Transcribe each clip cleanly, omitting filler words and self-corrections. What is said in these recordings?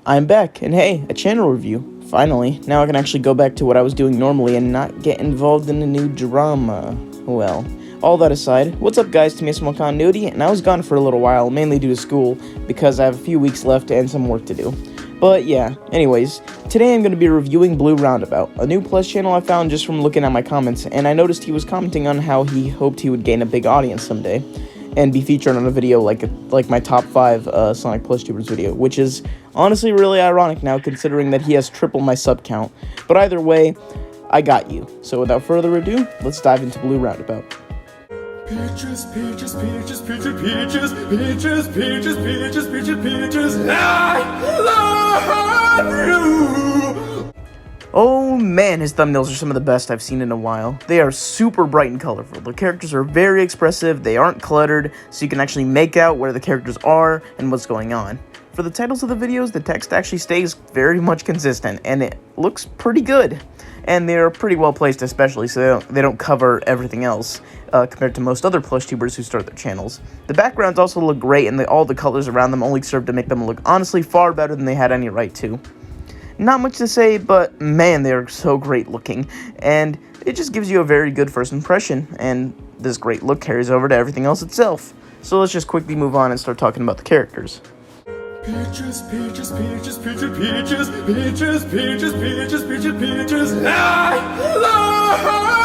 I'm back, and hey, a channel review. Finally, now I can actually go back to what I was doing normally and not get involved in a new drama. Well, all that aside, what's up guys, to me Small Continuity, and I was gone for a little while, mainly due to school, because I have a few weeks left and some work to do. But yeah, anyways, today I'm going to be reviewing Blue Roundabout, a new Plus channel I found just from looking at my comments, and I noticed he was commenting on how he hoped he would gain a big audience someday, and be featured on a video like my top 5 Sonic Plus tubers video, which is honestly really ironic now considering that he has triple my sub count. But either way, I got you. So without further ado, let's dive into Blue Roundabout. Peaches, peaches, peaches, peaches, peaches, peaches, peaches, peaches, peaches, peaches, I love you! Oh man, his thumbnails are some of the best I've seen in a while. They are super bright and colorful. The characters are very expressive, they aren't cluttered, so you can actually make out where the characters are and what's going on. For the titles of the videos, the text actually stays very much consistent, and it looks pretty good. And they're pretty well placed especially, so they don't cover everything else, compared to most other plush tubers who start their channels. The backgrounds also look great, and all the colors around them only serve to make them look honestly far better than they had any right to. Not much to say, but man, they're so great looking, and it just gives you a very good first impression, and this great look carries over to everything else itself. So let's just quickly move on and start talking about the characters. Peaches, peaches, peaches, peaches, peaches, peaches, peaches, peaches, peaches, peaches, I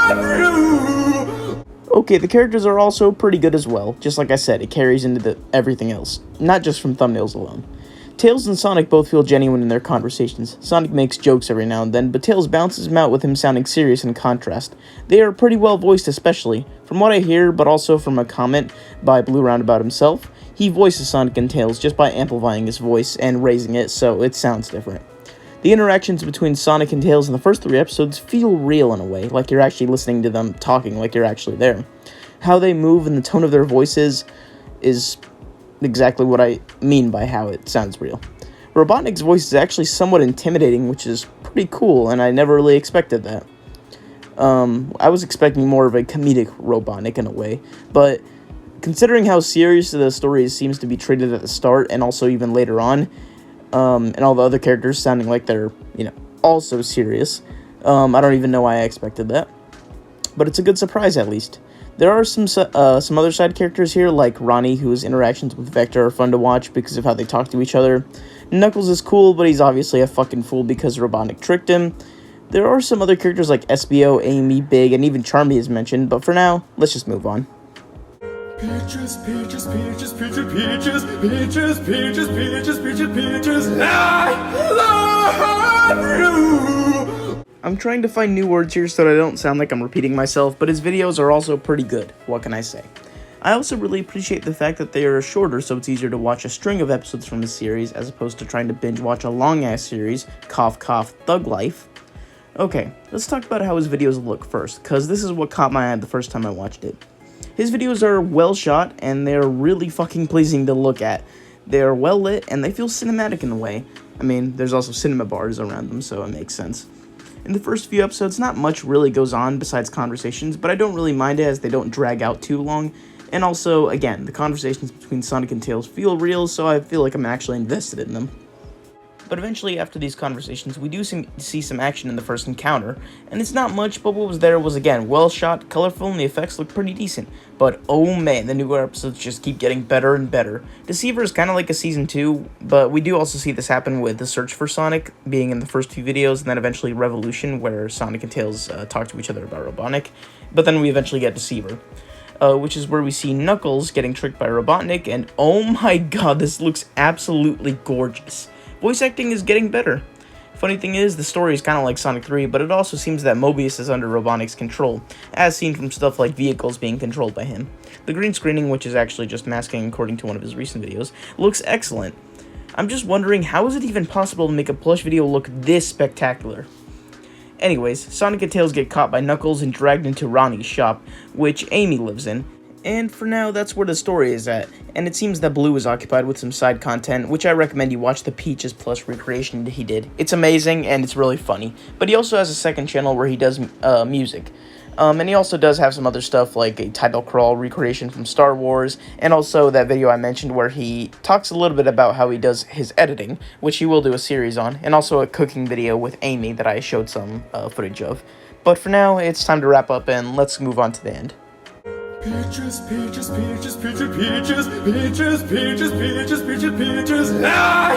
love you! Okay, the characters are also pretty good as well. Just like I said, it carries into everything else, not just from thumbnails alone. Tails and Sonic both feel genuine in their conversations. Sonic makes jokes every now and then, but Tails bounces him out with him sounding serious in contrast. They are pretty well voiced especially. From what I hear, but also from a comment by Blue Roundabout himself, he voices Sonic and Tails just by amplifying his voice and raising it so it sounds different. The interactions between Sonic and Tails in the first 3 episodes feel real in a way, like you're actually listening to them talking like you're actually there. How they move and the tone of their voices is exactly what I mean by how it sounds real. Robotnik's voice is actually somewhat intimidating, which is pretty cool, and I never really expected that. I was expecting more of a comedic Robotnik in a way, but considering how serious the story seems to be treated at the start, and also even later on, and all the other characters sounding like they're, also serious, I don't even know why I expected that. But it's a good surprise at least. There are some other side characters here, like Ronnie, whose interactions with Vector are fun to watch because of how they talk to each other. Knuckles is cool, but he's obviously a fucking fool because Robotnik tricked him. There are some other characters like SBO, Amy, Big, and even Charmy is mentioned, but for now, let's just move on. Peaches, peaches, peaches, peaches, peaches, peaches, peaches, peaches, peaches, peaches, I love you! I'm trying to find new words here so that I don't sound like I'm repeating myself, but his videos are also pretty good, what can I say. I also really appreciate the fact that they are shorter, so it's easier to watch a string of episodes from his series, as opposed to trying to binge watch a long-ass series, cough cough, Thug Life. Okay, let's talk about how his videos look first, cause this is what caught my eye the first time I watched it. His videos are well shot, and they're really fucking pleasing to look at. They are well lit, and they feel cinematic in a way. I mean, there's also cinema bars around them, so it makes sense. In the first few episodes, not much really goes on besides conversations, but I don't really mind it as they don't drag out too long. And also, again, the conversations between Sonic and Tails feel real, so I feel like I'm actually invested in them. But eventually, after these conversations, we do see some action in the first encounter, and it's not much, but what was there was, again, well shot, colorful, and the effects look pretty decent. But oh man, the newer episodes just keep getting better and better. Deceiver is kind of like a Season 2, but we do also see this happen with the search for Sonic being in the first few videos, and then eventually Revolution, where Sonic and Tails talk to each other about Robotnik. But then we eventually get Deceiver, which is where we see Knuckles getting tricked by Robotnik, and oh my god, this looks absolutely gorgeous. Voice acting is getting better. Funny thing is, the story is kind of like Sonic 3, but it also seems that Mobius is under Robotnik's control, as seen from stuff like vehicles being controlled by him. The green screening, which is actually just masking according to one of his recent videos, looks excellent. I'm just wondering, how is it even possible to make a plush video look this spectacular? Anyways, Sonic and Tails get caught by Knuckles and dragged into Ronnie's shop, which Amy lives in. And for now, that's where the story is at, and it seems that Blue is occupied with some side content, which I recommend you watch the Peaches Plus recreation he did. It's amazing, and it's really funny, but he also has a second channel where he does music. And he also does have some other stuff like a title crawl recreation from Star Wars, and also that video I mentioned where he talks a little bit about how he does his editing, which he will do a series on, and also a cooking video with Amy that I showed some footage of. But for now, it's time to wrap up, and let's move on to the end. Peaches, peaches, peaches, peaches, peaches, peaches, peaches, peaches, peaches, peaches, I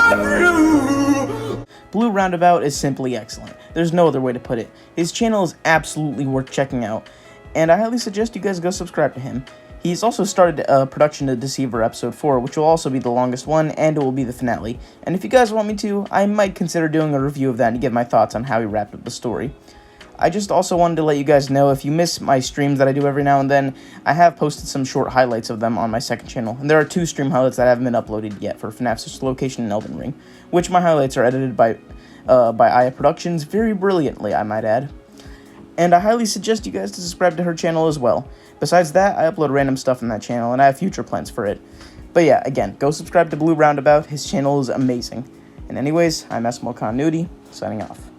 love you! Blue Roundabout is simply excellent. There's no other way to put it. His channel is absolutely worth checking out, and I highly suggest you guys go subscribe to him. He's also started production to Deceiver Episode 4, which will also be the longest one, and it will be the finale. And if you guys want me to, I might consider doing a review of that and give my thoughts on how he wrapped up the story. I just also wanted to let you guys know, if you miss my streams that I do every now and then, I have posted some short highlights of them on my second channel, and there are 2 stream highlights that haven't been uploaded yet for FNAF 6 Location and Elden Ring, which my highlights are edited by Aya Productions very brilliantly, I might add. And I highly suggest you guys to subscribe to her channel as well. Besides that, I upload random stuff on that channel, and I have future plans for it. But yeah, again, go subscribe to Blue Roundabout, his channel is amazing. And anyways, I'm Esmo Continuity, signing off.